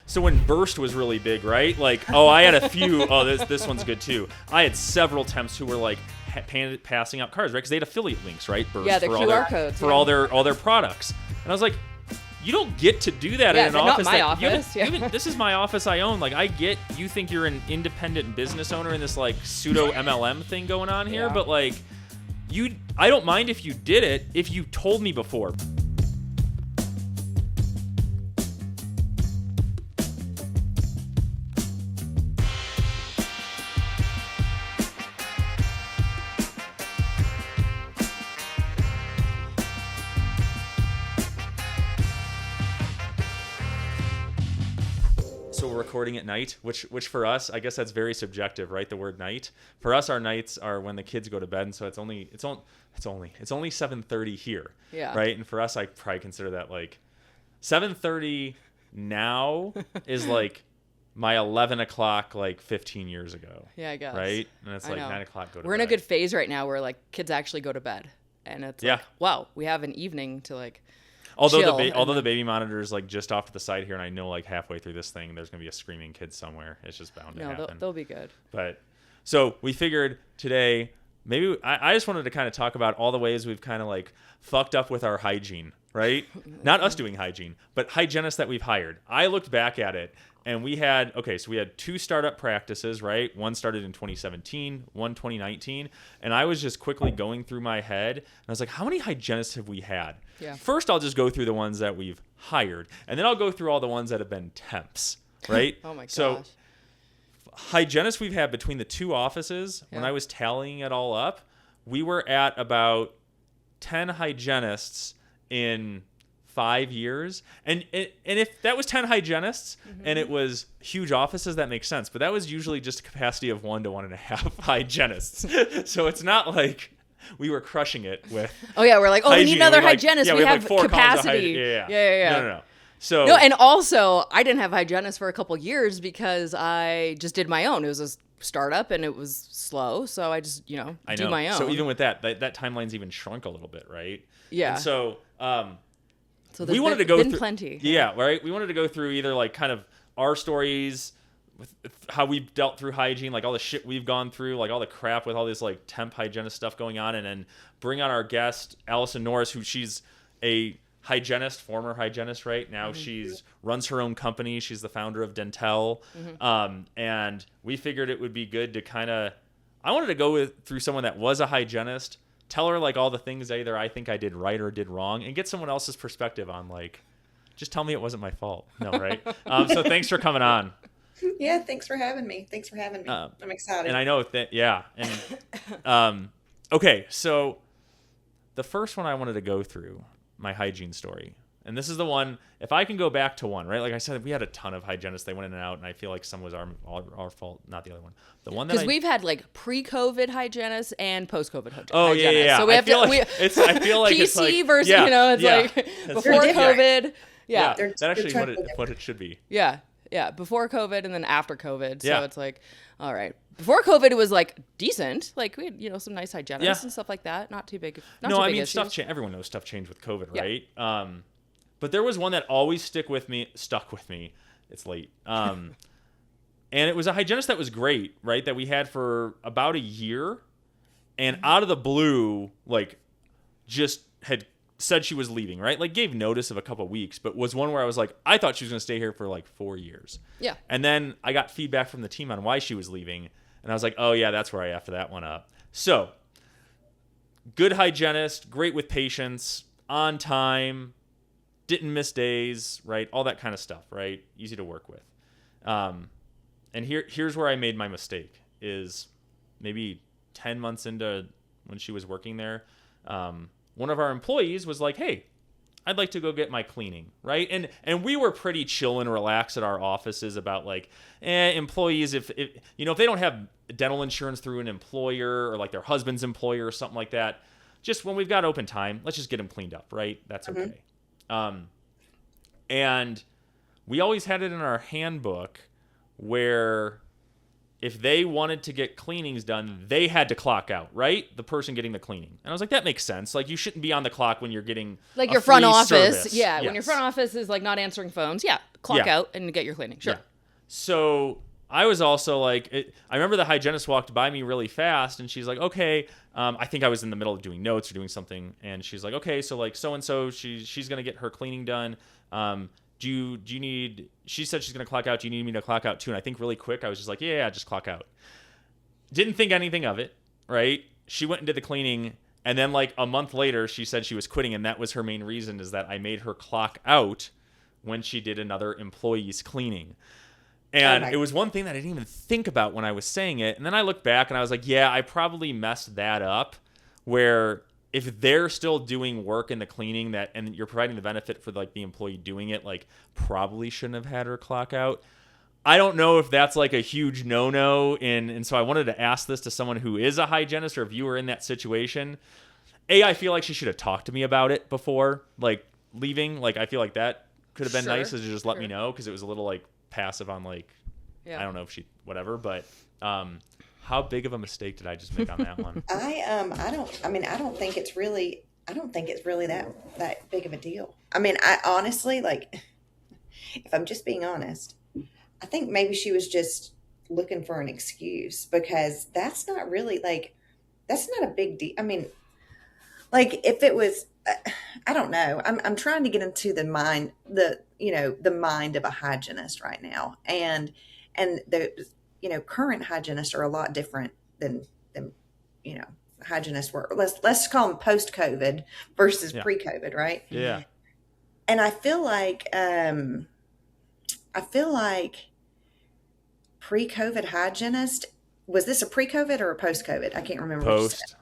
So when Burst was really big, right? Like, I had a few. This one's good too. I had several temps who were like passing out cards, right? Because they had affiliate links, right? Burst, yeah, the for QR codes for all their products. And I was like, you don't get to do that in an office. Not my office. This is my office I own. Like, I get you think you're an independent business owner in this like pseudo MLM thing going on here, but like, I don't mind if you did it if you told me before. So we're recording at night, which for us, I guess that's very subjective, right? The word night. For us, our nights are when the kids go to bed, and so it's only 7:30 here, right? And for us, I probably consider that like 7:30 now is like my 11 o'clock like 15 years ago. Yeah, I guess. Right? And it's like 9 o'clock go to bed. We're in a good phase right now where like kids actually go to bed, and it's like, wow, we have an evening to like. Although the baby monitor is like just off to the side here, and I know like halfway through this thing, there's gonna be a screaming kid somewhere. It's just bound to happen. They'll be good. But so we figured today, maybe I just wanted to kind of talk about all the ways we've kind of like fucked up with our hygiene, right? Not us doing hygiene, but hygienists that we've hired. I looked back at it, and we had 2 startup practices, right? One started in 2017, one 2019, and I was just quickly going through my head, and I was like, how many hygienists have we had? Yeah. First, I'll just go through the ones that we've hired, and then I'll go through all the ones that have been temps, right? Oh my gosh. So hygienists we've had between the 2 offices, when I was tallying it all up, we were at about 10 hygienists in 5 years. And if that was 10 hygienists and it was huge offices, that makes sense. But that was usually just a capacity of 1 to 1.5 hygienists. So it's not like we were crushing it with we're like, we need another hygienist. We have like 4 capacity. Yeah. No. So and also I didn't have hygienists for a couple years because I just did my own. It was a startup and it was slow, so I just do my own. So even with that timeline's even shrunk a little bit, right? Yeah. And so so we wanted to go through plenty. Yeah, right. We wanted to go through either like kind of our stories with how we've dealt through hygiene, like all the shit we've gone through, like all the crap with all this like temp hygienist stuff going on, and then bring on our guest Allison Norris, who she's a hygienist, former hygienist, right now. She's runs her own company. She's the founder of Dentele, and we figured it would be good to I wanted to go through someone that was a hygienist, tell her like all the things either I think I did right or did wrong, and get someone else's perspective on like, just tell me it wasn't my fault. No, right? So thanks for coming on. Yeah, thanks for having me. I'm excited. And I know that, and okay, so the first one I wanted to go through, my hygiene story. And this is the one, if I can go back to one, right? Like I said, we had a ton of hygienists. They went in and out, and I feel like some was our fault, not the other one. The one that because we've had like pre-COVID hygienists and post-COVID hygienists. Oh yeah. So we have to. I feel like PC it's like, versus like before COVID. Yeah, that's actually what it should be. Yeah, before COVID and then after COVID. So it's like, all right. Before COVID, it was like decent. Like we had, some nice hygienists and stuff like that. Not too big. I mean, stuff changed. Everyone knows stuff changed with COVID, right? But there was one that always stuck with me. It's late. And it was a hygienist that was great, right? That we had for about a year, and out of the blue, like, just had said she was leaving, right? Like gave notice of a couple of weeks, but was one where I was like, I thought she was going to stay here for like 4 years. Yeah. And then I got feedback from the team on why she was leaving, and I was like, oh yeah, that's where I effed that one up. So good hygienist, great with patients, on time, didn't miss days, right? All that kind of stuff, right? Easy to work with. And here's where I made my mistake is maybe 10 months into when she was working there, one of our employees was like, hey, I'd like to go get my cleaning, right? And we were pretty chill and relaxed at our offices about like, employees, if they don't have dental insurance through an employer or like their husband's employer or something like that, just when we've got open time, let's just get them cleaned up, right? That's okay. And we always had it in our handbook where if they wanted to get cleanings done, they had to clock out, right? The person getting the cleaning. And I was like, that makes sense. Like, you shouldn't be on the clock when you're getting like your front office. Service. Yeah, yes. When your front office is like not answering phones. Yeah, clock out and get your cleaning. Sure. Yeah. So I was also like, I remember the hygienist walked by me really fast, and she's like, okay, I think I was in the middle of doing notes or doing something, and she's like, okay, so like so-and-so, she's going to get her cleaning done. Do you need, she said she's going to clock out. Do you need me to clock out too? And I think really quick, I was just like, yeah, just clock out. Didn't think anything of it, right? She went and did the cleaning, and then like a month later, she said she was quitting, and that was her main reason, is that I made her clock out when she did another employee's cleaning. And it was one thing that I didn't even think about when I was saying it. And then I looked back and I was like, yeah, I probably messed that up, where if they're still doing work in the cleaning and you're providing the benefit for like the employee doing it, like probably shouldn't have had her clock out. I don't know if that's like a huge no-no. And so I wanted to ask this to someone who is a hygienist, or if you were in that situation. I feel like she should have talked to me about it before, like leaving. Like I feel like that could have been nice to just let me know, because it was a little like passive on like, I don't know if she, whatever, but how big of a mistake did I just make on that one? I don't think it's really that big of a deal. I mean, I honestly, like, if I'm just being honest, I think maybe she was just looking for an excuse, because that's not really like, that's not a big deal. I mean, like if it was, I don't know. I'm trying to get into the mind of a hygienist right now, and the current hygienists are a lot different than hygienists were. Let's call them post COVID versus pre COVID, right? Yeah. And I feel like pre-COVID hygienist, was this a pre-COVID or a post-COVID? I can't remember. Post.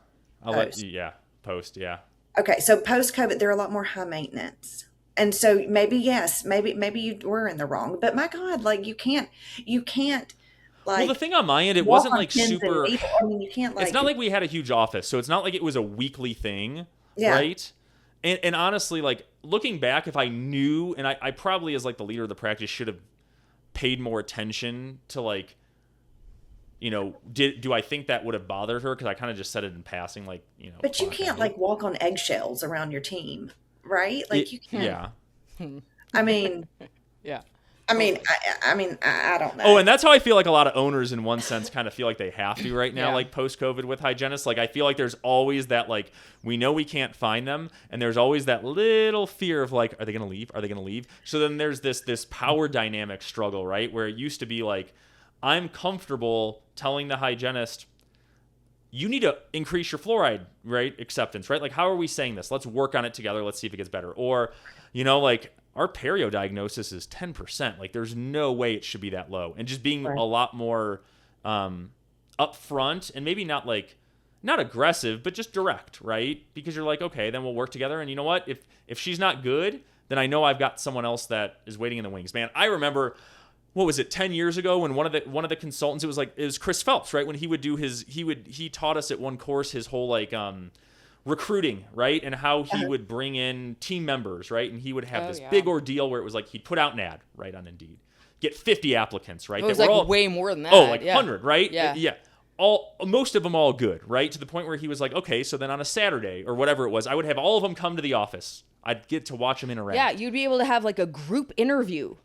Post. Yeah. Okay, so post-COVID, they're a lot more high maintenance. And so maybe you were in the wrong. But my God, like you can't like. Well, the thing on my end, it wasn't like super. I mean, you can't like. It's not like we had a huge office, so it's not like it was a weekly thing, right? And honestly, like looking back, if I knew, and I probably as like the leader of the practice should have paid more attention to like, do I think that would have bothered her? Because I kind of just said it in passing, like, But you can't like walk on eggshells around your team, right? Like you can't. Yeah. I mean. Yeah. I mean, I don't know. Oh, and that's how I feel like a lot of owners, in one sense, kind of feel like they have to right now, like post-COVID with hygienists. Like, I feel like there's always that, like, we know we can't find them, and there's always that little fear of, like, are they going to leave? Are they going to leave? So then there's this power dynamic struggle, right, where it used to be, like, I'm comfortable telling the hygienist, you need to increase your fluoride, right, acceptance, right? Like, how are we saying this? Let's work on it together. Let's see if it gets better. Or, like, our perio diagnosis is 10%. Like, there's no way it should be that low. And just being a lot more upfront, and maybe not aggressive, but just direct, right? Because you're like, okay, then we'll work together. And you know what? If she's not good, then I know I've got someone else that is waiting in the wings. Man, I remember, what was it, 10 years ago when one of the consultants, it was Chris Phelps, right? When he would do he taught us at one course his whole like recruiting, right? And how he would bring in team members, right? And he would have this big ordeal where it was like he'd put out an ad, right, on Indeed, get 50 applicants, right? It was like way more than that. Oh, like 100, right? Yeah. Most of them all good, right? To the point where he was like, okay, so then on a Saturday or whatever it was, I would have all of them come to the office. I'd get to watch them interact. Yeah, you'd be able to have like a group interview.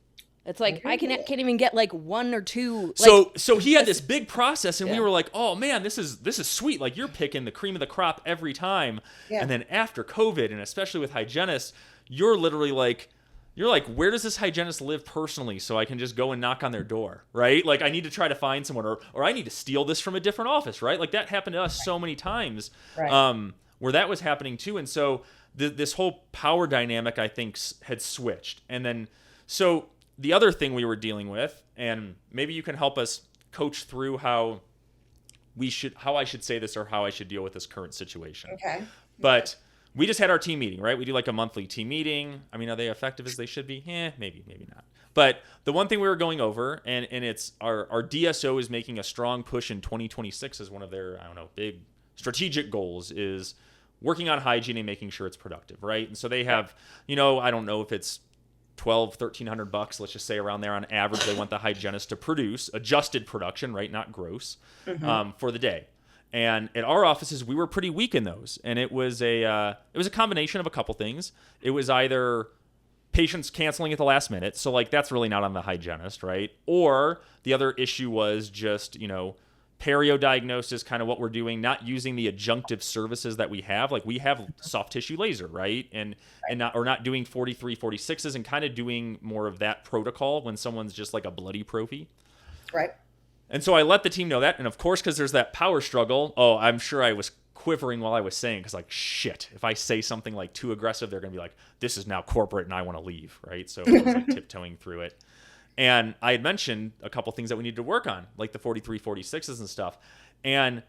It's like I can't even get like one or two. So he had this big process, and we were like, "Oh man, this is sweet. Like you're picking the cream of the crop every time." Yeah. And then after COVID, and especially with hygienists, you're literally like, where does this hygienist live personally, so I can just go and knock on their door, right? Like I need to try to find someone, or I need to steal this from a different office, right? Like that happened to us so many times, where that was happening too. And so this whole power dynamic, I think, had switched, and then so. The other thing we were dealing with, and maybe you can help us coach through how I should say this, or how I should deal with this current situation. Okay. But we just had our team meeting, right? We do like a monthly team meeting. I mean, are they effective as they should be? Maybe not. But the one thing we were going over, and it's our DSO is making a strong push in 2026 as one of their, big strategic goals is working on hygiene and making sure it's productive, right? And so they have, I don't know if it's $1,300, let's just say around there on average, they want the hygienist to produce adjusted production, right, not gross, for the day. And at our offices, we were pretty weak in those, and it was a combination of a couple things. It was either patients canceling at the last minute. So like that's really not on the hygienist, right? Or the other issue was just, perio diagnosis, kind of what we're doing, not using the adjunctive services that we have. Like we have soft tissue laser, right? And not doing 43, 46s and kind of doing more of that protocol when someone's just like a bloody prophy. Right. And so I let the team know that. And of course, because there's that power struggle, I'm sure I was quivering while I was saying, because like, shit, if I say something like too aggressive, they're going to be like, this is now corporate and I want to leave, right? So I was like tiptoeing through it. And I had mentioned a couple things that we needed to work on, like the 43, 46s and stuff. And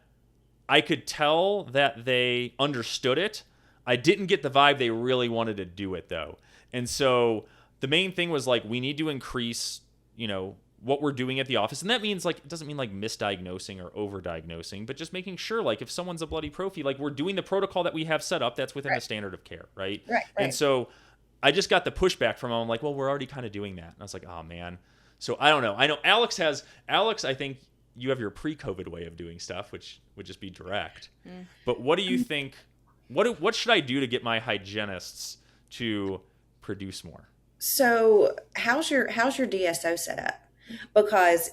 I could tell that they understood it. I didn't get the vibe they really wanted to do it, though. And so the main thing was like, we need to increase, what we're doing at the office. And that means like, it doesn't mean like misdiagnosing or overdiagnosing, but just making sure like if someone's a bloody prophy, like we're doing the protocol that we have set up that's within the standard of care, right? Right. And so I just got the pushback from them. I'm like, well, we're already kind of doing that. And I was like, oh man. So I don't know. I know Alex, I think you have your pre-COVID way of doing stuff, which would just be direct. But what do you think, what should I do to get my hygienists to produce more? So how's your DSO set up? Because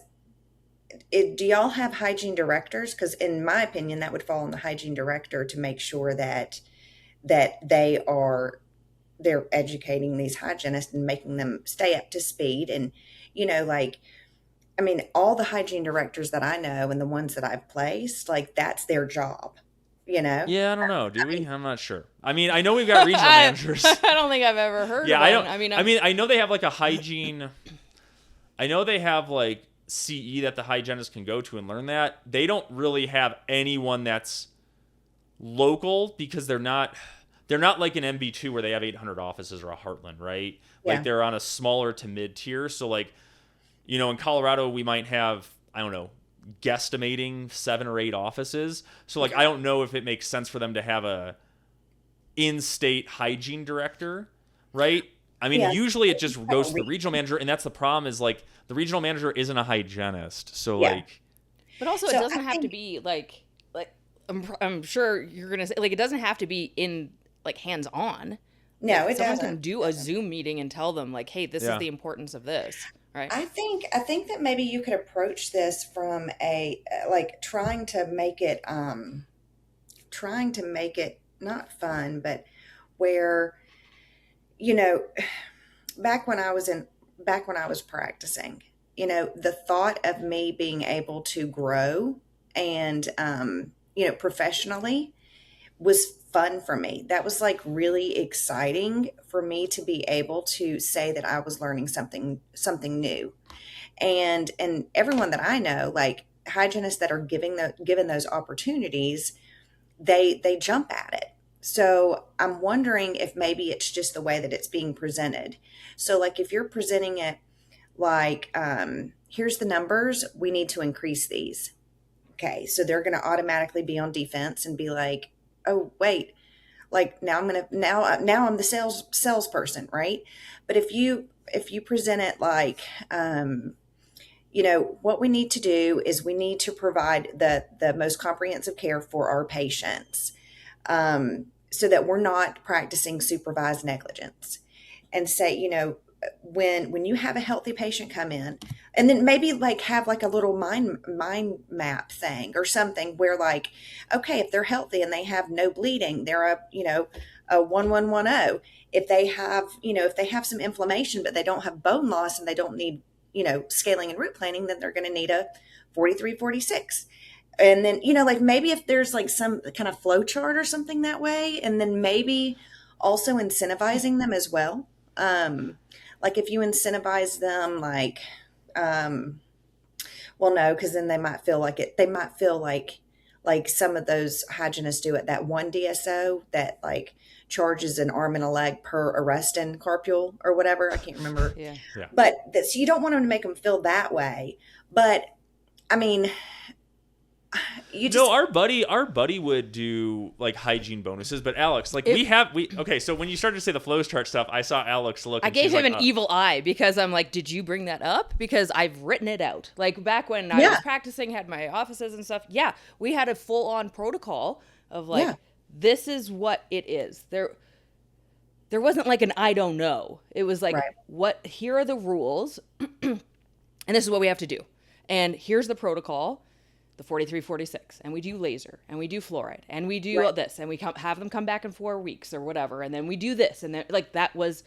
do y'all have hygiene directors? Because in my opinion, that would fall on the hygiene director to make sure that they're educating these hygienists and making them stay up to speed. And, all the hygiene directors that I know and the ones that I've placed, like that's their job, Yeah, I don't know. Do we? I'm not sure. I know we've got regional managers. I don't think I've ever heard of one. I know they have like a hygiene. I know they have like CE that the hygienist can go to and learn that. They don't really have anyone that's local because they're not like an MB2 where they have 800 offices or a Heartland, right? Yeah. Like they're on a smaller to mid tier. So like, in Colorado, we might have, I don't know, guesstimating 7 or 8 offices. So like, I don't know if it makes sense for them to have a in-state hygiene director, right? Usually it just goes to the regional manager, and that's the problem is like the regional manager isn't a hygienist. So like, but also it doesn't have to be like I'm sure you're going to say like, it doesn't have to be in like hands on. No, like, it someone doesn't. can do a Zoom meeting and tell them like, hey, this is the importance of this. Right. I think that maybe you could approach this from a like trying to make it not fun, but where back when I was practicing, the thought of me being able to grow and professionally was fun for me. That was like really exciting for me to be able to say that I was learning something new. And everyone that I know, like hygienists that are given those opportunities, they jump at it. So I'm wondering if maybe it's just the way that it's being presented. So like if you're presenting it like, here's the numbers, we need to increase these. Okay. So they're going to automatically be on defense and be like, oh, wait, like now I'm the salesperson, right? But if you present it like, what we need to do is we need to provide the most comprehensive care for our patients, so that we're not practicing supervised negligence, and say, when you have a healthy patient come in, and then maybe like have like a little mind map thing or something where like, okay, if they're healthy and they have no bleeding, they're a 1110. If they have some inflammation, but they don't have bone loss and they don't need, scaling and root planing, then they're going to need a 43, 46. And then, like maybe if there's like some kind of flow chart or something that way, and then maybe also incentivizing them as well. Like if you incentivize them, like, well, no, because then they might feel like some of those hygienists do it. That one DSO that like charges an arm and a leg per arrest and carpule or whatever. I can't remember. Yeah. But so you don't want them to make them feel that way. But I mean, our buddy would do like hygiene bonuses, but Alex, like okay, so when you started to say the flows chart stuff, I saw Alex look. I gave him an evil eye because I'm like, did you bring that up? Because I've written it out. Like back when I was practicing, had my offices and stuff. Yeah, we had a full on protocol of like, this is what it is. there wasn't like an I don't know. It was like, Right. here are the rules, and this is what we have to do. And here's the protocol, the 4346, and we do laser, and we do fluoride, and we do Right. this, and we have them come back in 4 weeks or whatever, and then we do this, and then like that was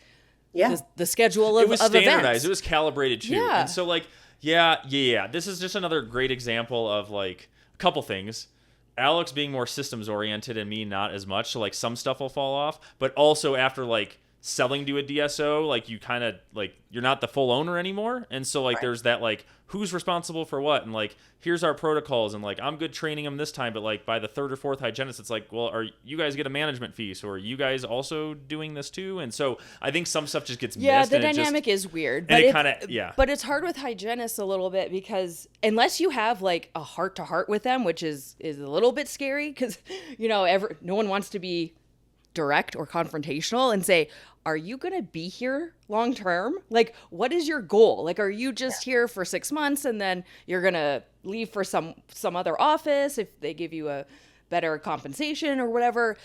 Yeah. the schedule of It was of standardized. events. It was calibrated too. Yeah. And so like, yeah. This is just another great example of like a couple things. Alex being more systems oriented and me not as much. So like some stuff will fall off, but also after like selling to a DSO, like you kind of like you're not the full owner anymore. And so like there's that like who's responsible for what, and like here's our protocols, and like I'm good training them this time, but like by the third or fourth hygienist it's like, well, are you guys get a management fee, so are you guys also doing this too? And so I think some stuff just gets missed. The dynamic is weird, and but it kind of but it's hard with hygienists a little bit, because unless you have like a heart to heart with them, which is a little bit scary, because no one wants to be direct or confrontational and say, are you going to be here long term? Like, what is your goal? Like, are you just here for 6 months and then you're going to leave for some other office if they give you a better compensation or whatever?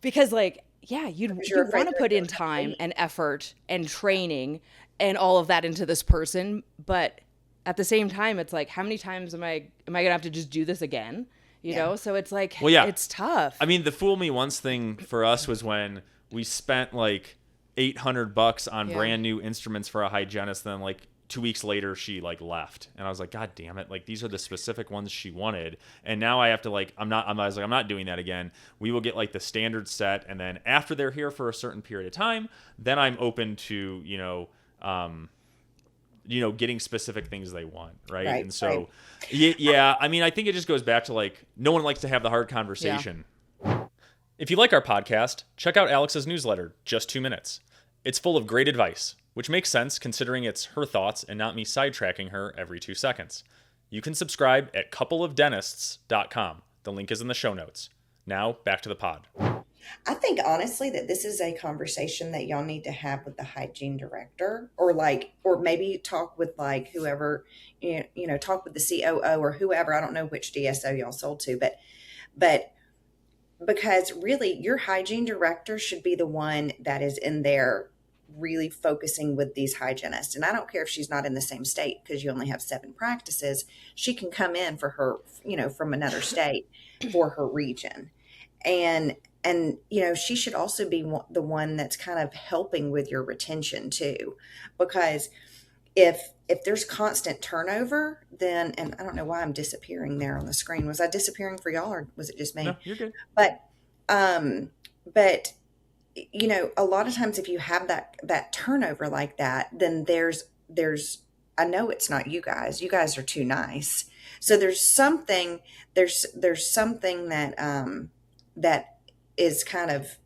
Because like, yeah, you want to put in time and effort and training and all of that into this person, but at the same time, it's like, how many times am I going to have to just do this again? You know? So it's like, it's tough. I mean, the fool me once thing for us was when we spent like $800 on brand new instruments for a hygienist. Then like 2 weeks later, she like left, and I was like, God damn it! Like these are the specific ones she wanted, and now I have to like I'm not doing that again. We will get like the standard set, and then after they're here for a certain period of time, then I'm open to getting specific things they want, right? And so, I mean, I think it just goes back to like no one likes to have the hard conversation. Yeah. If you like our podcast, check out Alex's newsletter, Just 2 Minutes. It's full of great advice, which makes sense considering it's her thoughts and not me sidetracking her every 2 seconds. You can subscribe at coupleofdentists.com. The link is in the show notes. Now, back to the pod. I think honestly that this is a conversation that y'all need to have with the hygiene director, or maybe talk with like whoever, talk with the COO or whoever. I don't know which DSO y'all sold to, but because really your hygiene director should be the one that is in there really focusing with these hygienists. And I don't care if she's not in the same state, because you only have 7 practices. She can come in for her, from another state for her region. And she should also be the one that's kind of helping with your retention too, because if there's constant turnover, then, and I don't know why I'm disappearing there on the screen. Was I disappearing for y'all, or was it just me? No, you're good. But a lot of times if you have that turnover like that, then there's, I know it's not you guys. You guys are too nice. So there's something that, that is kind of,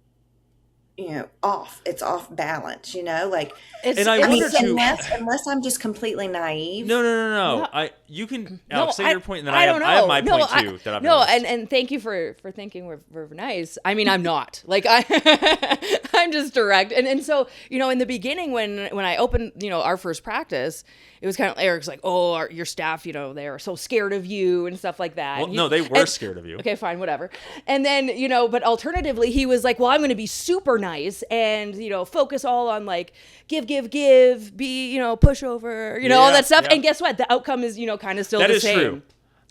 off. It's off balance, like. Unless I'm just completely naive. No. You can Alex, say your point, and then I have my point too. And thank you for thinking we're nice. I mean, I'm not. Like I'm just direct. And so in the beginning when I opened our first practice, it was kind of Eric's like, oh, your staff, they are so scared of you and stuff like that. Well, no, they were scared of you. Okay, fine, whatever. And then but alternatively, he was like, well, I'm going to be super nice and focus all on like give, be pushover, all that stuff. Yeah. And guess what? The outcome is kind of still the same. That is true.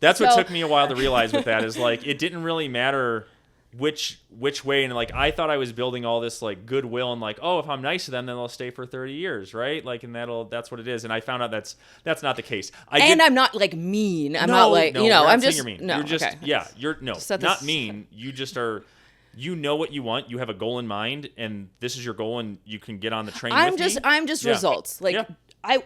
That's what took me a while to realize with that is like it didn't really matter which way, and like I thought I was building all this like goodwill and like, oh, if I'm nice to them, then they'll stay for 30 years, right? Like, and that's what it is. And I found out that's not the case. I'm not like mean. I'm not like I'm just you're mean. No, you're just okay. You're not mean. You just are. You know what you want. You have a goal in mind, and this is your goal, and you can get on the train. I'm just results. Like I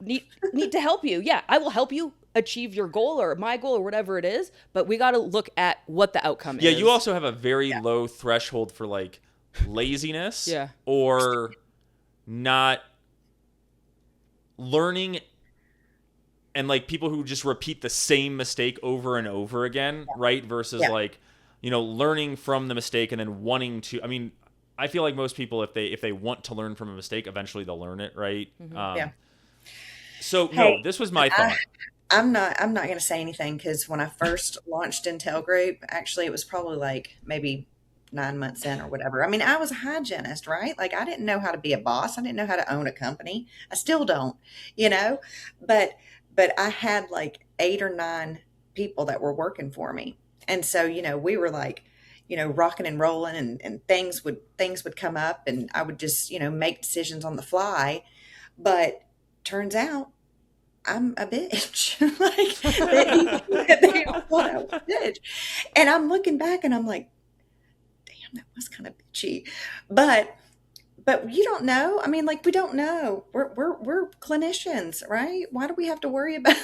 need to help you. Yeah, I will help you achieve your goal or my goal or whatever it is, but we got to look at what the outcome is. Yeah, you also have a very low threshold for like laziness or not learning, and like people who just repeat the same mistake over and over again, right? Versus like, learning from the mistake and then wanting to, I mean, I feel like most people, if they want to learn from a mistake, eventually they'll learn it, right? Mm-hmm. So no, this was my thought. I'm not going to say anything, because when I first launched Dentele Group, actually it was probably like maybe 9 months in or whatever. I mean, I was a hygienist, right? Like I didn't know how to be a boss. I didn't know how to own a company. I still don't, you know, but, but I had like 8 or 9 people that were working for me. And so, we were like, rocking and rolling and things would come up and I would just, make decisions on the fly. But turns out I'm a bitch. Like they thought I was a bitch. And I'm looking back and I'm like, damn, that was kind of bitchy. But you don't know. I mean, like we don't know. We're clinicians, right? Why do we have to worry about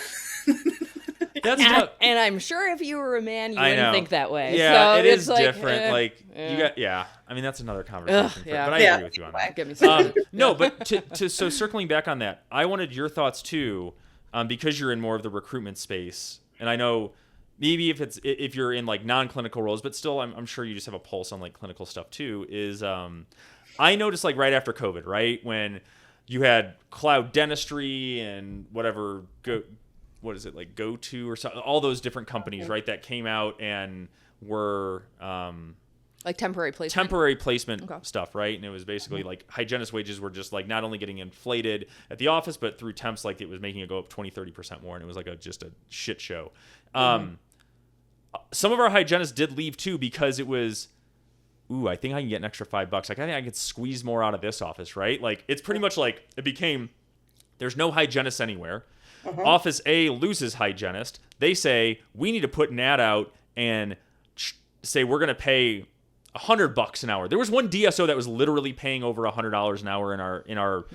That's and, tough. and I'm sure if you were a man, you I wouldn't know. think that way. Yeah, so it it's is like, different. Like you got, I mean, that's another conversation. yeah. But I Yeah. agree with you on that. Get me started. No, but so circling back on that, I wanted your thoughts too, because you're in more of the recruitment space, and I know maybe if you're in like non-clinical roles, but still, I'm sure you just have a pulse on like clinical stuff too. I noticed like right after COVID, right when you had cloud dentistry and whatever what is it like Go To or something, all those different companies, right, that came out and were like temporary placement. Stuff, right? And it was basically like hygienist wages were just like not only getting inflated at the office, but through temps, like it was making it go up 20-30% more, and it was like just a shit show. Some of our hygienists did leave too because it was, I think I can get an extra $5. Like I think I could squeeze more out of this office, right? Like it's pretty much like it became there's no hygienist anywhere. Office A loses hygienist. They say we need to put an ad out and say we're going to pay $100 an hour. There was one DSO that was literally paying over $100 an hour in our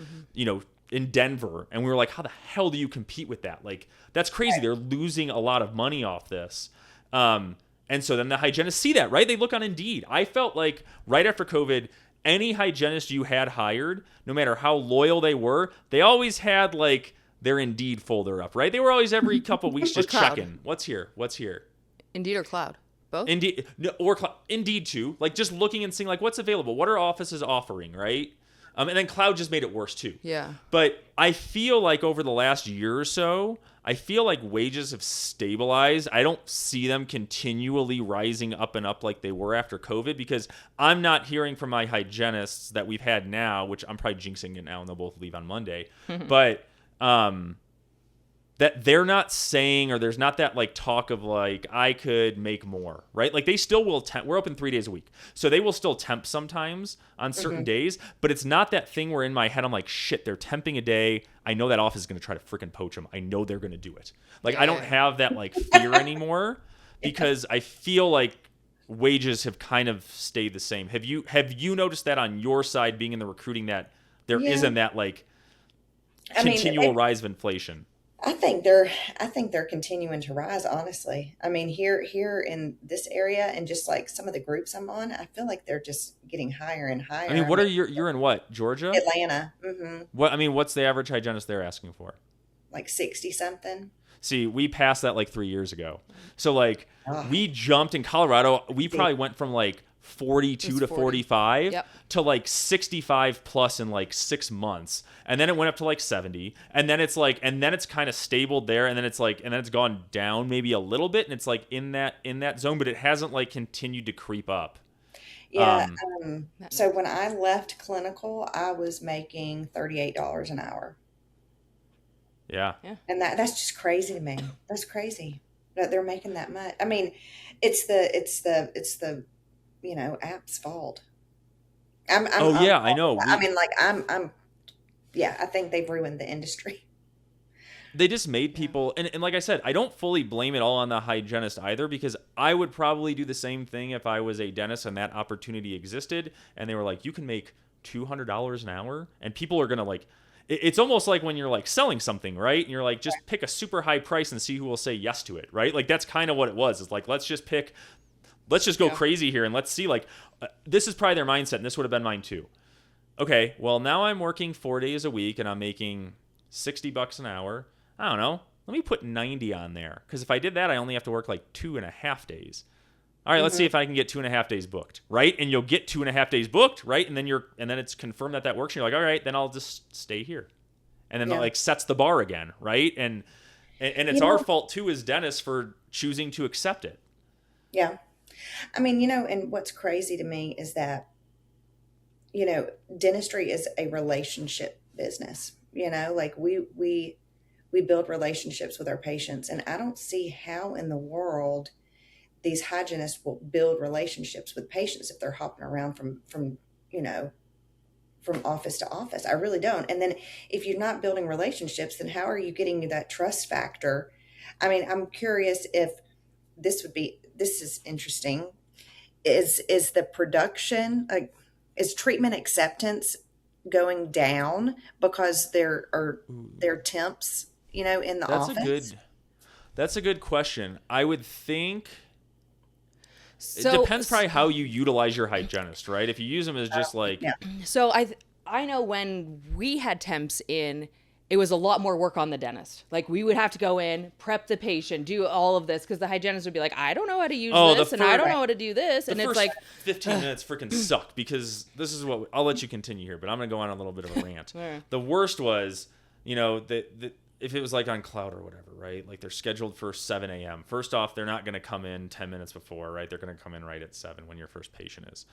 in Denver, and we were like, how the hell do you compete with that? Like that's crazy. They're losing a lot of money off this. And so then the hygienists see that, right? They look on Indeed. I felt like right after COVID, any hygienist you had hired, no matter how loyal they were, they always had like their Indeed folder up, right? They were always every couple weeks just checking. What's here? Indeed or Cloud? Both? Indeed, no, or Indeed too. Like just looking and seeing like what's available. What are offices offering, right? And then Cloud just made it worse too. Yeah. But I feel like over the last year or so, I feel like wages have stabilized. I don't see them continually rising up and up like they were after COVID because I'm not hearing from my hygienists that we've had now, which I'm probably jinxing it now and they'll both leave on Monday. But that they're not saying, or there's not that like talk of like I could make more, right? Like they still will temp. We're open 3 days a week, so they will still temp sometimes on certain days. But it's not that thing where in my head I'm like, shit, they're temping a day. I know that office is going to try to freaking poach them. I know they're going to do it. Like I don't have that like fear anymore because I feel like wages have kind of stayed the same. Have you noticed that on your side, being in the recruiting, that there isn't that like continual rise of inflation? I think they're continuing to rise, honestly. I mean, here in this area and just like some of the groups I'm on, I feel like they're just getting higher and higher. I mean, you're in what, Georgia? Atlanta. What's the average hygienist they're asking for? Like 60 something. See, we passed that like 3 years ago. So like we jumped in Colorado. We probably went from like 42 to 45 to like 65 plus in like 6 months, and then it went up to like 70, and then it's kind of stabled there, and then it's gone down maybe a little bit, and it's like in that zone, but it hasn't like continued to creep up. So when I left clinical, I was making $38 an hour. Yeah. And that's just crazy to me. That's crazy that they're making that much. I mean, it's the app's fault. I know. I think they've ruined the industry. They just made people, and like I said, I don't fully blame it all on the hygienist either, because I would probably do the same thing if I was a dentist and that opportunity existed, and they were like, you can make $200 an hour, and people are going to like, it's almost like when you're like selling something, right? And you're like, just pick a super high price and see who will say yes to it, right? Like that's kind of what it was. It's like, let's just go crazy here and let's see, like, this is probably their mindset, and this would have been mine too. Okay, well, now I'm working 4 days a week and I'm making $60 an hour. I don't know. Let me put 90 on there, because if I did that, I only have to work like 2.5 days. All right, let's see if I can get 2.5 days booked, right? And you'll get 2.5 days booked, right? And then it's confirmed that works. And you're like, all right, then I'll just stay here. And then it like sets the bar again, right? And it's our fault too as dentists for choosing to accept it. Yeah. I mean, and what's crazy to me is that, dentistry is a relationship business. Like we build relationships with our patients, and I don't see how in the world these hygienists will build relationships with patients if they're hopping around you know, from office to office. I really don't. And then if you're not building relationships, then how are you getting that trust factor? I mean, I'm curious if this is interesting. Is the production, like, is treatment acceptance going down because there are temps, in the That's office? that's a good question. I would think it So depends probably how you utilize your hygienist, right? If you use them as just like, Yeah. So I know when we had temps in, it was a lot more work on the dentist. Like we would have to go in, prep the patient, do all of this because the hygienist would be like, I don't know how to use this, and I don't know how to do this, and the it's first like 15 minutes freaking suck because this is what I'll let you continue here, but I'm gonna go on a little bit of a rant. Yeah. The worst was, if it was like on cloud or whatever, right? Like they're scheduled for 7 a.m. First off, they're not gonna come in 10 minutes before, right? They're gonna come in right at 7 when your first patient is.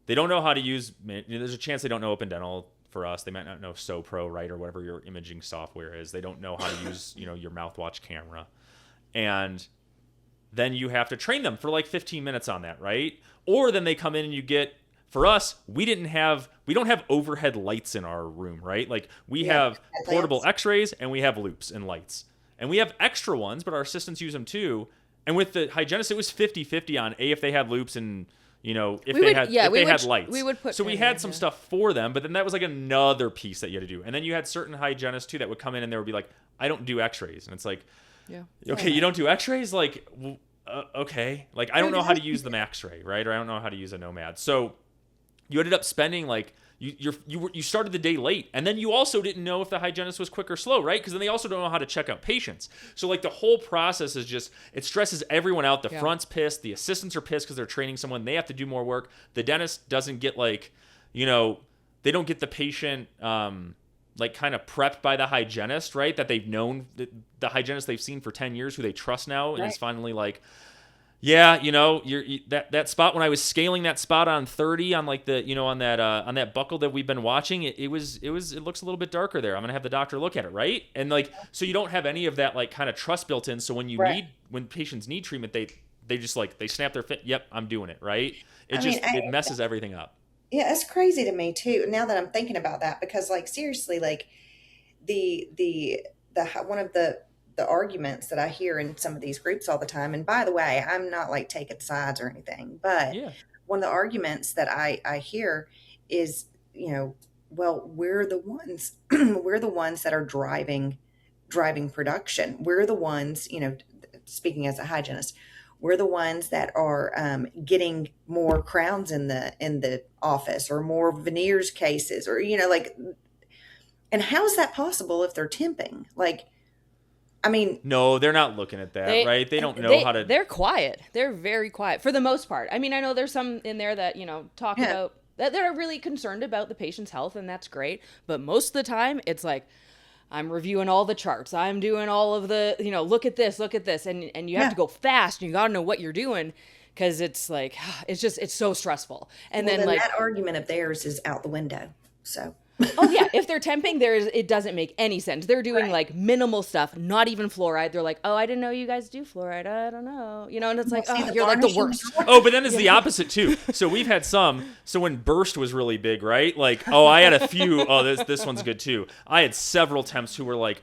They don't know how to use. There's a chance they don't know Open Dental. For us, they might not know SoPro, right, or whatever your imaging software is. They don't know how to use, your mouthwatch camera, and then you have to train them for like 15 minutes on that, right? Or then they come in and you get. For us, we don't have overhead lights in our room, right? Like we have portable X-rays and we have loops and lights, and we have extra ones, but our assistants use them too. And with the hygienist, it was 50-50 on if they had loops and. If they had lights. We would put. So we had some stuff for them, but then that was like another piece that you had to do. And then you had certain hygienists too that would come in and they would be like, I don't do X-rays. And it's like, okay, you don't do X-rays? Like, okay. Like, I don't know how to use the X-ray, right? Or I don't know how to use a Nomad. So you ended up spending like, you started the day late, and then you also didn't know if the hygienist was quick or slow, right? Because then they also don't know how to check out patients. So like the whole process is just, it stresses everyone out. The front's pissed, the assistants are pissed because they're training someone. They have to do more work. The dentist doesn't get like, they don't get the patient like kind of prepped by the hygienist, right? That they've known, the hygienist they've seen for 10 years who they trust now, and is finally like, yeah, that spot when I was scaling that spot on 30 on like the on that buckle that we've been watching, it looks a little bit darker there. I'm gonna have the doctor look at it, right? And like, so you don't have any of that like kind of trust built in. So when patients need treatment, they just like they snap their fit. Yep, I'm doing it, right? It messes everything up. Yeah, it's crazy to me too. Now that I'm thinking about that, because like seriously, like the one of the arguments that I hear in some of these groups all the time. And by the way, I'm not like taking sides or anything, but one of the arguments that I hear is, well, we're the ones, we're the ones that are driving production. We're the ones, speaking as a hygienist, we're the ones that are getting more crowns in the office or more veneers cases or, like, and how is that possible if they're temping? Like, I mean, no, they're not looking at that, right? They don't know how to. They're quiet. They're very quiet for the most part. I mean, I know there's some in there that talk about that they're really concerned about the patient's health, and that's great. But most of the time, it's like I'm reviewing all the charts. I'm doing all of the look at this, and you have to go fast. And you got to know what you're doing because it's like it's so stressful. And then like that argument of theirs is out the window. So. Oh yeah, if they're temping, it doesn't make any sense. They're doing like minimal stuff, not even fluoride. They're like, oh, I didn't know you guys do fluoride. I don't know, and it's like, oh, you're like the worst. Oh, but then it's the opposite too. So we've had some. So when burst was really big, right? Like, oh, I had a few. Oh, this one's good too. I had several temps who were like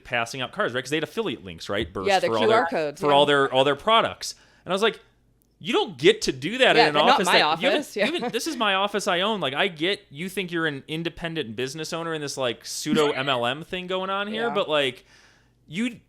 passing out cards, right? Because they had affiliate links, right? Burst the for QR codes for all their products, and I was like, you don't get to do that in an office. Not my office. This is my office I own. Like, I get you think you're an independent business owner in this like pseudo MLM thing going on here, but like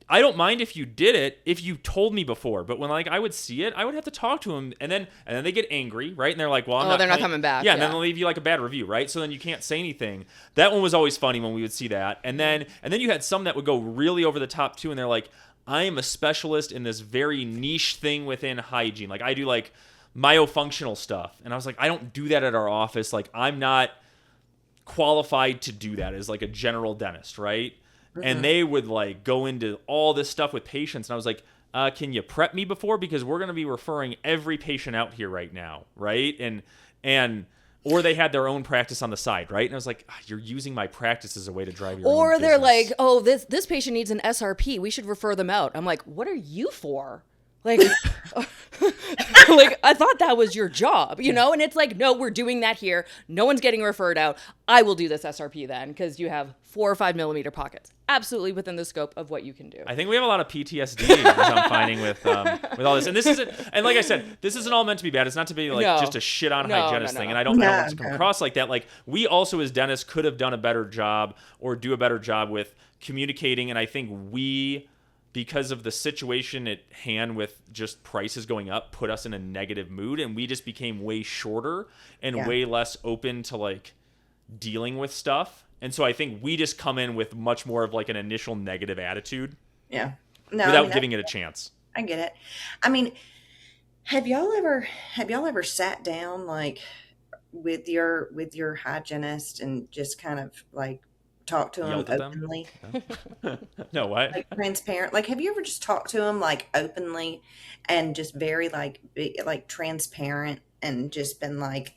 I don't mind if you did it if you told me before. But when like I would see it, I would have to talk to them, and then they get angry, right? And they're like, well, they're not coming back. Yeah, and then they'll leave you like a bad review, right? So then you can't say anything. That one was always funny when we would see that, and then you had some that would go really over the top too, and they're like, I am a specialist in this very niche thing within hygiene. Like I do like myofunctional stuff. And I was like, I don't do that at our office. Like I'm not qualified to do that as like a general dentist, right? Mm-hmm. And they would like go into all this stuff with patients. And I was like, can you prep me before, because we're going to be referring every patient out here right now, right? And or they had their own practice on the side, right? And I was like, you're using my practice as a way to drive your own Or they're business. like, oh, this patient needs an SRP. We should refer them out. I'm like, what are you for? Like, like, I thought that was your job, you know? And it's like, no, we're doing that here. No one's getting referred out. I will do this SRP then, because you have 4 or 5 millimeter pockets. Absolutely within the scope of what you can do. I think we have a lot of PTSD, as I'm finding with all this. And this isn't, and like I said, this isn't all meant to be bad. It's not to be like just a shit on hygienist thing. And I don't want it to come across like that. Like, we also as dentists could have done a better job, or do a better job with communicating. And I think we, because of the situation at hand with just prices going up, put us in a negative mood, and we just became way shorter and way less open to like dealing with stuff. And so I think we just come in with much more of like an initial negative attitude. Yeah. No, without giving it a chance. I get it. I mean, have y'all ever sat down like with your hygienist and just kind of like talk to them openly? No, what? Like transparent. Like, have you ever just talked to them like openly and just very like transparent, and just been like,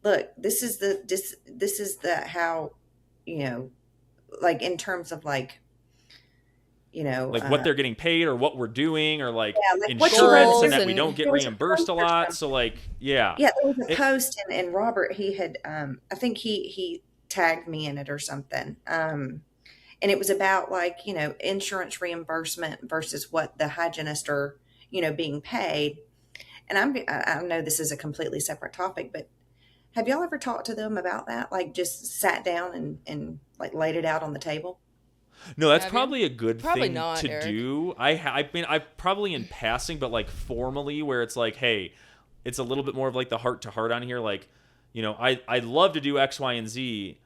look, this is the how, you know, like in terms of like, you know, like what they're getting paid, or what we're doing, or like, like insurance, and that we don't get reimbursed a lot. So like, there was a post, and Robert, he had, I think he tagged me in it or something. And it was about like, you know, insurance reimbursement versus what the hygienists are, you know, being paid. And I know this is a completely separate topic, but have y'all ever talked to them about that? Like, just sat down and like laid it out on the table? No, that's probably a good thing not, to Eric. do. I've probably in passing, but like formally, where it's like, hey, it's a little bit more of like the heart to heart on here. Like, you know, I'd love to do X, Y, and Z.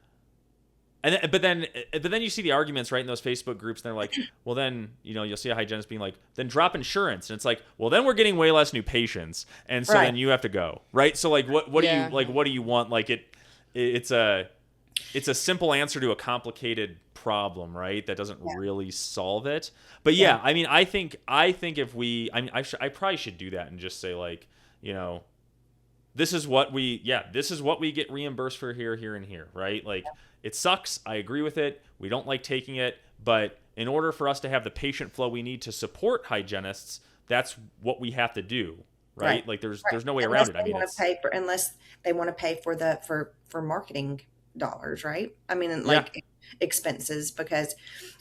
But then you see the arguments, right, in those Facebook groups, and they're like, well, then, you know, you'll see a hygienist being like, then drop insurance, and it's like, well, then we're getting way less new patients, and so then you have to go, right? So like, what do you like? What do you want? Like it's a simple answer to a complicated problem, right? That doesn't really solve it. But I mean, I think if we, I mean, I probably should do that and just say like, you know, this is what we get reimbursed for here, and here, right? Like, it sucks. I agree with it. We don't like taking it. But in order for us to have the patient flow we need to support hygienists, that's what we have to do, right? Like, there's no way around it. I mean, unless they want to pay for marketing dollars, right? I mean, like expenses, because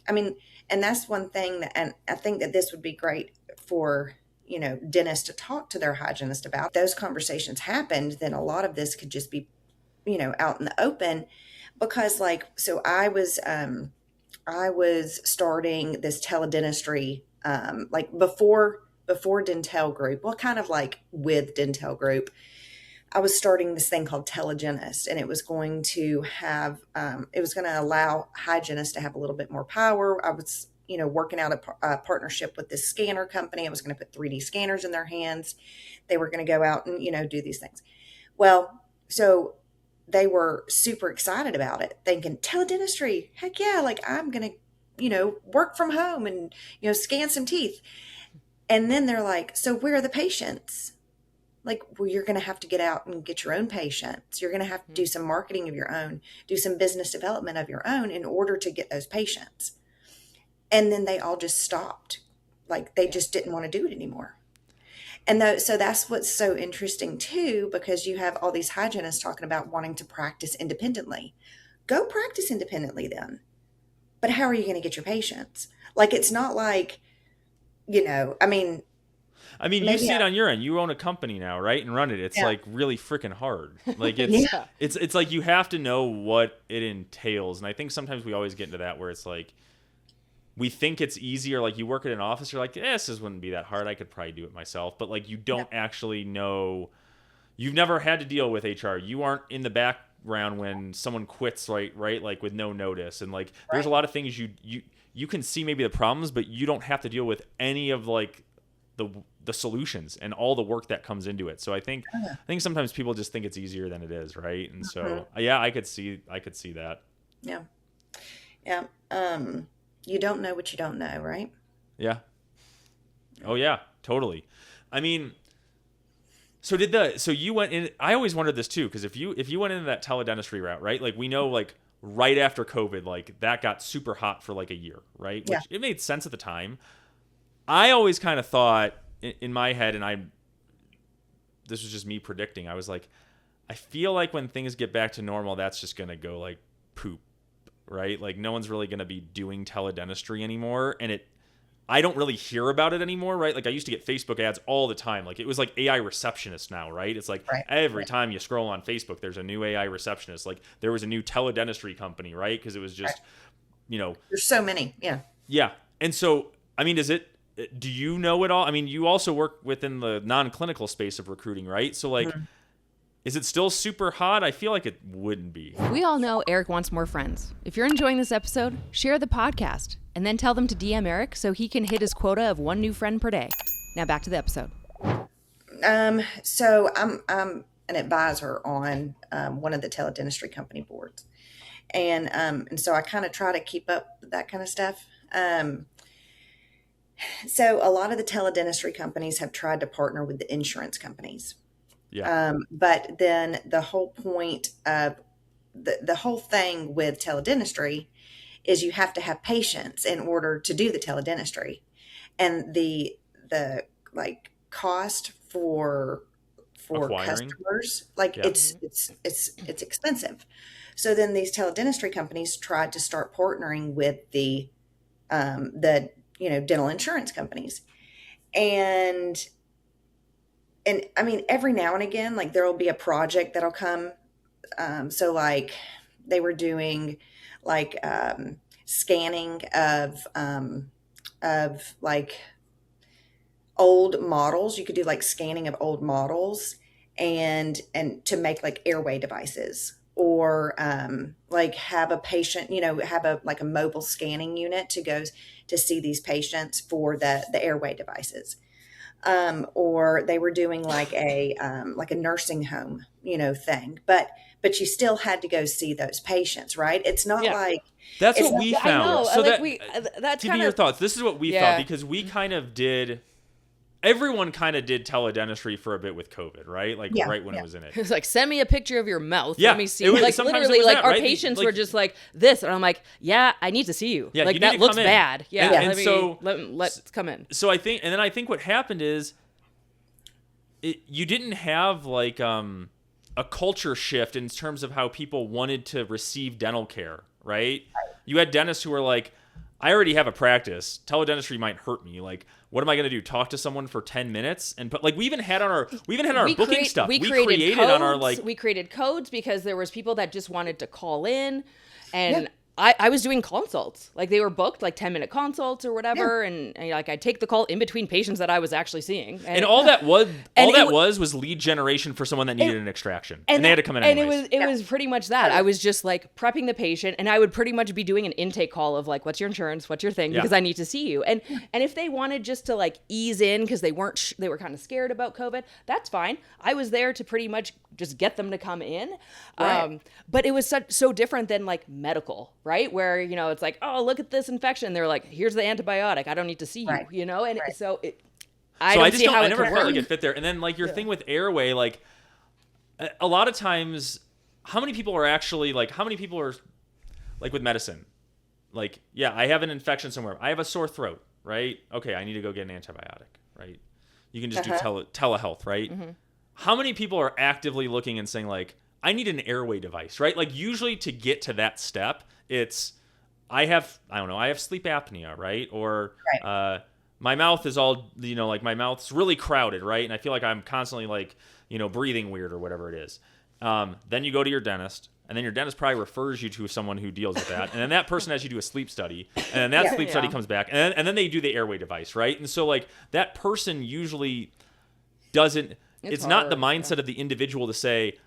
I mean, and that's one thing that, and I think that this would be great for, you know, dentists to talk to their hygienist about. If those conversations happened, then a lot of this could just be, you know, out in the open. Because like, so I was starting this teledentistry, like before Dentele Group, well, kind of like with Dentele Group, I was starting this thing called Hygienists, and it was going to have, it was going to allow hygienists to have a little bit more power. I was, you know, working out a partnership with this scanner company. I was going to put 3D scanners in their hands. They were going to go out and, you know, do these things. Well, so they were super excited about it, thinking teledentistry, heck yeah, like I'm going to, you know, work from home and, you know, scan some teeth. And then they're like, so where are the patients? Like, well, you're going to have to get out and get your own patients. You're going to have to do some marketing of your own, do some business development of your own in order to get those patients. And then they all just stopped. Like, they just didn't want to do it anymore. And so that's what's so interesting too, because you have all these hygienists talking about wanting to practice independently. Go practice independently then. But how are you going to get your patients? Like, it's not like, you know, I mean, you see it on your end. You own a company now, right? And run it. It's like really freaking hard. Like, it's like you have to know what it entails. And I think sometimes we always get into that where it's like, we think it's easier. Like, you work at an office, you're like, this wouldn't be that hard. I could probably do it myself. But like, you don't actually know. You've never had to deal with HR. You aren't in the background when someone quits, right? Like, with no notice. And like, there's a lot of things you can see maybe the problems, but you don't have to deal with any of like the solutions and all the work that comes into it. So I think sometimes people just think it's easier than it is, right? And so I could see that. Yeah. You don't know what you don't know, right? Yeah. Oh yeah, totally. I mean, so you went in, I always wondered this too, because if you went into that teledentistry route, right? Like we know like right after COVID, like that got super hot for like a year, right? Which it made sense at the time. I always kind of thought in my head, and this was just me predicting, I was like, I feel like when things get back to normal, that's just going to go like poop, right? Like no one's really going to be doing teledentistry anymore. And I don't really hear about it anymore, right? Like I used to get Facebook ads all the time. Like it was like AI receptionist now, right? It's like every time you scroll on Facebook, there's a new AI receptionist. Like there was a new teledentistry company, right? Because it was just, there's so many. Yeah. Yeah. And so, I mean, do you know it all? I mean, you also work within the non-clinical space of recruiting, right? So like, is it still super hot? I feel like it wouldn't be. We all know Eric wants more friends. If you're enjoying this episode, share the podcast and then tell them to DM Eric so he can hit his quota of 1 new friend per day. Now back to the episode. So I'm an advisor on one of the teledentistry company boards. And so I kind of try to keep up with that kind of stuff. So a lot of the teledentistry companies have tried to partner with the insurance companies. Yeah. But then the whole point of the whole thing with teledentistry is you have to have patients in order to do the teledentistry, and the like cost for Acquiring. customers, like it's expensive. So then these teledentistry companies tried to start partnering with the dental insurance companies, and I mean, every now and again, like there will be a project that'll come. So like they were doing like scanning of like old models. You could do like scanning of old models and to make like airway devices, or like have a patient, have a mobile scanning unit to go to see these patients for the airway devices. Or they were doing like a nursing home, thing, but you still had to go see those patients, right? It's not like that's what we found. I know. So that's give me your thoughts. This is what we thought, because we kind of did. Everyone kind of did teledentistry for a bit with COVID, right? Like right when it was in it. It was like, send me a picture of your mouth. Yeah, Let me see. it was, like literally, like that, our right? patients like, were just like this, and I'm like, yeah, I need to see you. Yeah, like you that looks bad. Yeah, let's come in. So I think what happened is, you didn't have like a culture shift in terms of how people wanted to receive dental care, right? You had dentists who were like, I already have a practice. Teledentistry might hurt me. Like, what am I going to do? Talk to someone for 10 minutes? And like we even had on our booking stuff. We created codes, on our we created codes because there was people that just wanted to call in, and I was doing consults. Like they were booked like 10-minute consults or whatever, and like I'd take the call in between patients that I was actually seeing. And all that was lead generation for someone that needed an extraction. And they had to come in anyways. And it was pretty much that. I was just like prepping the patient, and I would pretty much be doing an intake call of like, what's your insurance? What's your thing? Because I need to see you. And if they wanted just to like ease in because they were kind of scared about COVID, that's fine. I was there to pretty much just get them to come in. Right. But it was so different than like medical, right? Where, it's like, oh, look at this infection. They're like, here's the antibiotic. I don't need to see you, And so I never felt like it fit there. And then like your thing with airway, like a lot of times, how many people are like with medicine? Like, yeah, I have an infection somewhere. I have a sore throat, right? Okay, I need to go get an antibiotic, right? You can just do telehealth, right? Mm-hmm. How many people are actively looking and saying like, I need an airway device, right? Like usually to get to that step, it's I have sleep apnea, right? Or my mouth is all, like my mouth's really crowded, right? And I feel like I'm constantly like, breathing weird or whatever it is. Then you go to your dentist, and then your dentist probably refers you to someone who deals with that. And then that person has you do a sleep study, and then that sleep study comes back, and then they do the airway device, right? And so like that person usually doesn't, it's not the mindset of the individual to say,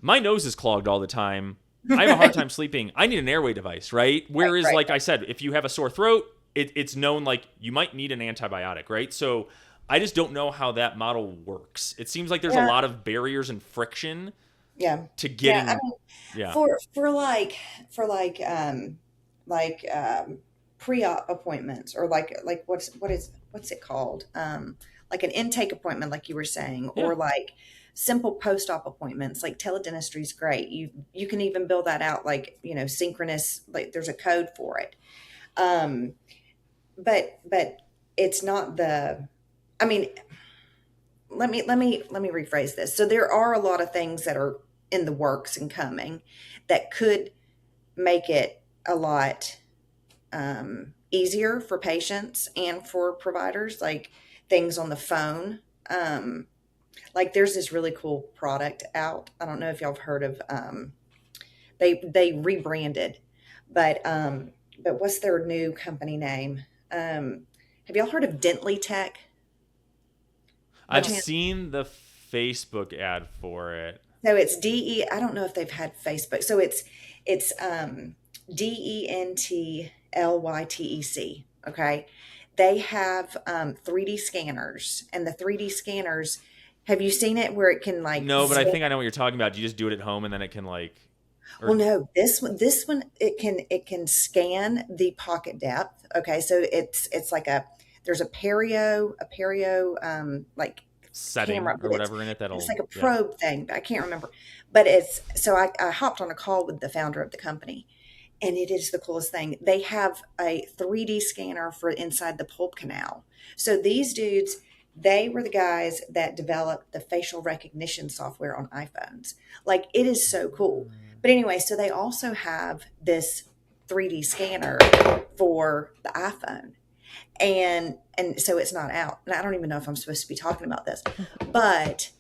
my nose is clogged all the time. I have a hard time sleeping. I need an airway device, right? Whereas, like I said, if you have a sore throat, it's known like you might need an antibiotic, right? So I just don't know how that model works. It seems like there's a lot of barriers and friction to getting. For pre-op appointments, or like what's it called? Like an intake appointment, like you were saying, Yeah. or like simple post-op appointments. Like teledentistry is great. You can even build that out, like, you know, synchronous, like there's a code for it. But it's not the, I mean, let me rephrase this. So there are a lot of things that are in the works and coming that could make it a lot easier for patients and for providers, like things on the phone. Like there's this really cool product out. I don't know if y'all have heard of, they rebranded, but what's their new company name? Have y'all heard of Dentele Tech? I've seen the Facebook ad for it. So it's I don't know if they've had Facebook. So it's DENTLYTEC. Okay. They have 3D scanners, and the 3D scanners, have you seen it where it can like No, but I think I know what you're talking about. Do you just do it at home and then it can like well, no, this one it can scan the pocket depth. Okay. So it's like there's a perio like setting camera, or whatever in it that'll it's like a probe thing, but I can't remember. But it's so I hopped on a call with the founder of the company, and it is the coolest thing. They have a 3D scanner for inside the pulp canal. So these dudes, they were the guys that developed the facial recognition software on iPhones. Like, it is so cool. But anyway, so they also have this 3D scanner for the iPhone. And so it's not out. And I don't even know if I'm supposed to be talking about this, but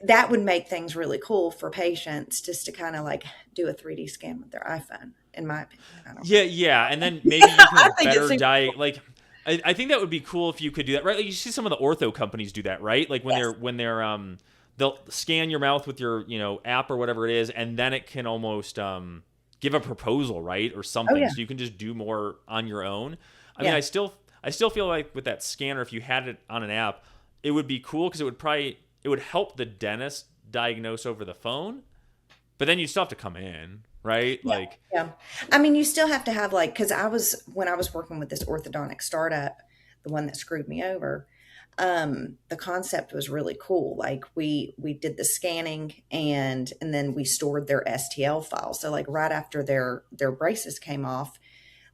that would make things really cool for patients, just to kind of like do a 3D scan with their iPhone, in my opinion. I don't know. Yeah. And then maybe you can think better it's diet. Like, I think that would be cool if you could do that, right? Like, you see some of the ortho companies do that, right? Like when Yes. they're they'll scan your mouth with your, you know, app or whatever it is, and then it can almost give a proposal, right, or something. Oh, yeah. So you can just do more on your own. I mean, Yeah. I still feel like with that scanner, if you had it on an app, it would be cool because it would help the dentist diagnose over the phone, but then you still have to come in, right? Yeah. Like, Yeah. I mean, you still have to have, like, because when I was working with this orthodontic startup, the one that screwed me over, the concept was really cool. Like, we did the scanning, and then we stored their STL file. So like right after their braces came off,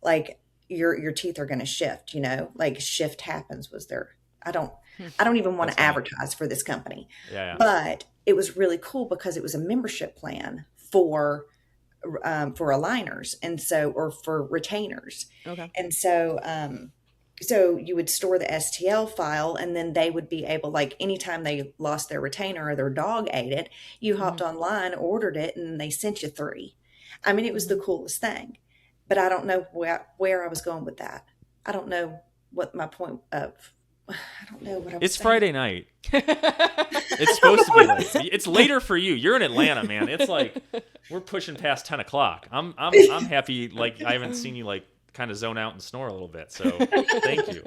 like your teeth are going to shift, you know, like shift happens was their, I don't even want That's to funny. advertise for this company, yeah. but it was really cool because it was a membership plan for aligners, and so, or for retainers. Okay. And so, so you would store the STL file, and then they would be able, like, anytime they lost their retainer or their dog ate it, you hopped online, ordered it, and they sent you 3. I mean, it was the coolest thing, but I don't know where I was going with that. I don't know what my point of, I don't know what I was It's saying. Friday night. It's supposed to be late. It's later for you. You're in Atlanta, man. It's like we're pushing past 10 o'clock. I'm happy. Like, I haven't seen you like kind of zone out and snore a little bit. So thank you.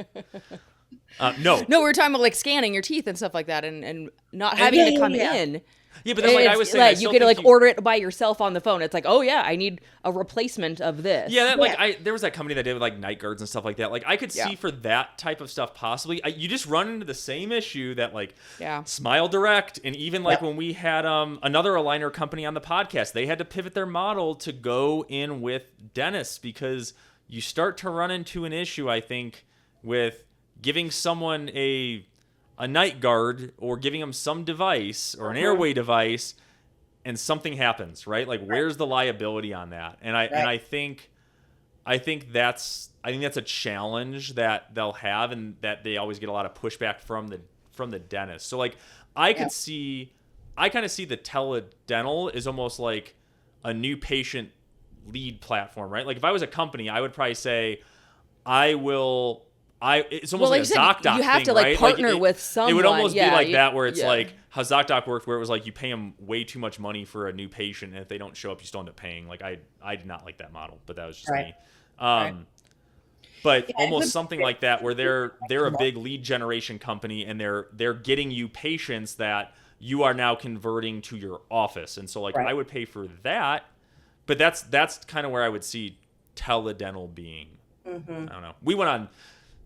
No, No, we were talking about like scanning your teeth and stuff like that, and not having to come in. yeah, but then like I was saying, I Like, you still could think like order it by yourself on the phone. It's like, oh yeah, I need a replacement of this. Yeah, there was that company that did like night guards and stuff like that. Like, I could see Yeah. for that type of stuff possibly. You just run into the same issue that like Yeah. Smile Direct, and even like when we had another aligner company on the podcast, they had to pivot their model to go in with dentists because you start to run into an issue, I think, with giving someone a night guard or giving them some device or an airway device, and something happens, right? Like, where's the liability on that? And I think that's a challenge that they'll have, and that they always get a lot of pushback from the dentist. So like, I kind of see the teledental is almost like a new patient lead platform, right? Like, if I was a company, I would probably say, it's almost like a ZocDoc you have thing, to like right? partner with someone. It would almost be like that, where it's yeah. like how ZocDoc worked, where it was like you pay them way too much money for a new patient, and if they don't show up, you still end up paying. Like, I did not like that model, but that was just me. But almost something like that, where they're a big lead generation company, and they're getting you patients that you are now converting to your office, and so like I would pay for that, but that's kind of where I would see teledental being. Mm-hmm. I don't know. We went on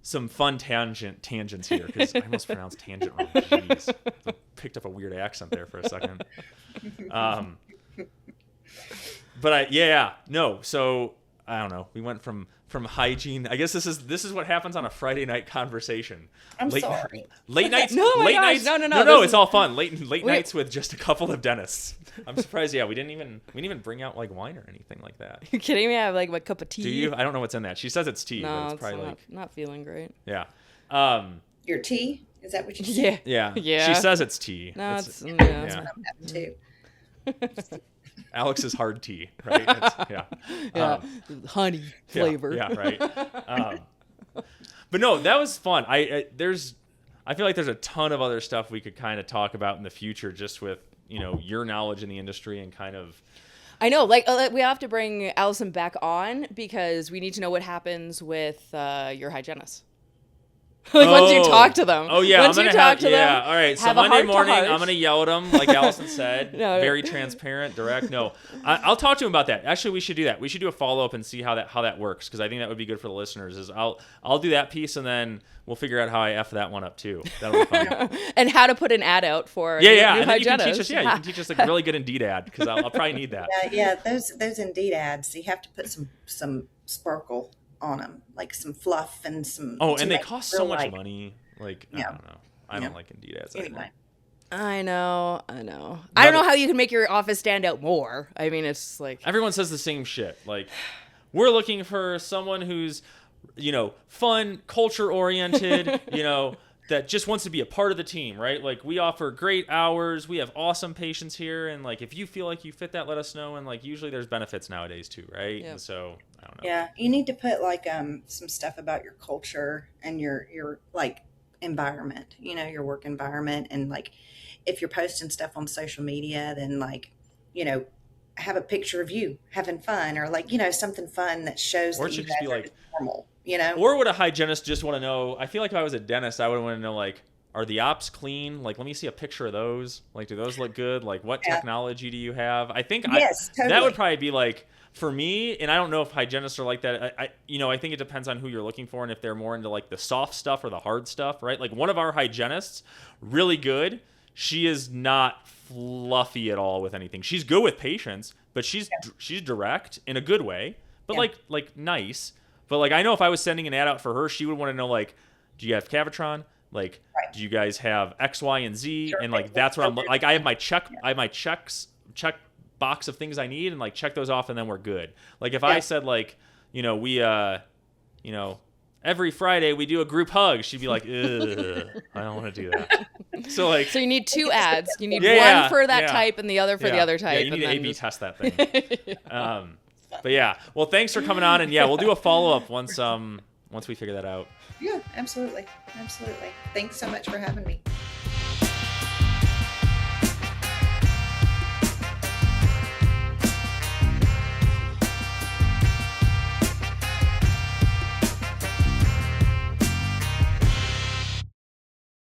some fun tangents here because I almost pronounced tangent wrong. Jeez. Picked up a weird accent there for a second. So I don't know. We went from hygiene. I guess this is what happens on a Friday night conversation. I'm sorry. Late nights. No, my late gosh, nights. no, It's all fun. Late nights with just a couple of dentists. I'm surprised. Yeah, we didn't even bring out like wine or anything like that. You kidding me? I have like my cup of tea. Do you? I don't know what's in that. She says it's tea, No, but it's probably not feeling great. yeah. Your tea? Is that what you said? Yeah. Yeah. Yeah. She says it's tea. No, That's what I'm having too. Alex's hard tea, right? Yeah. Honey flavor. Yeah, right. But no, that was fun. I feel like there's a ton of other stuff we could kind of talk about in the future, just with your knowledge in the industry and kind of. I know, we have to bring Allison back on because we need to know what happens with your hygienist. Once you talk to them. Oh yeah, once you talk to them. Yeah, all right. So have a Monday heart-to-heart. morning, I'm gonna yell at him, like Allison said. No. Very transparent, direct. No, I'll talk to him about that. Actually, we should do that. We should do a follow up and see how that works, because I think that would be good for the listeners. Is I'll do that piece and then we'll figure out how I F that one up too. That'll be fun. And how to put an ad out for new and then you can hygienist. teach us. Yeah, you can teach us a really good Indeed ad, because I'll probably need that. Yeah. Those Indeed ads, you have to put some sparkle on them, like some fluff and some. Oh, and they cost so much money. Like, Yeah. I don't know. I don't like Indeed ads. Anyway. I know. I don't know how you can make your office stand out more. I mean, it's like Everyone says the same shit. Like, we're looking for someone who's, fun, culture oriented, that just wants to be a part of the team, right? Like, we offer great hours. We have awesome patients here. And, like, if you feel like you fit that, let us know. And, like, usually there's benefits nowadays, too, right? Yep. And so, I don't know. Yeah, you need to put like some stuff about your culture and your like environment, your work environment, and like if you're posting stuff on social media, then like have a picture of you having fun, or like something fun that shows Or it that you should just guys be are like normal. Or would a hygienist just want to know? I feel like if I was a dentist, I would want to know, like, are the ops clean? Like, let me see a picture of those. Like, do those look good? Like, what technology do you have? I think Yes, totally. that would probably be like, for me, and I don't know if hygienists are like that. I think it depends on who you're looking for and if they're more into like the soft stuff or the hard stuff, right? Like, one of our hygienists, really good. She is not fluffy at all with anything. She's good with patients, but she's direct in a good way, but like nice. But like, I know if I was sending an ad out for her, she would want to know, like, do you have Cavitron? Like, do you guys have X, Y, and Z? Sure. And like, that's what I'm like. I have my check box of things I need, and like check those off, and then we're good. Like, if I said like, we every Friday we do a group hug, she'd be like, ugh, I don't want to do that. So like, so you need two ads. You need one for that type and the other for the other type. Yeah, you need to A/B test that thing. But yeah, well, thanks for coming on, and yeah, we'll do a follow up once we figure that out. Yeah, absolutely. Thanks so much for having me.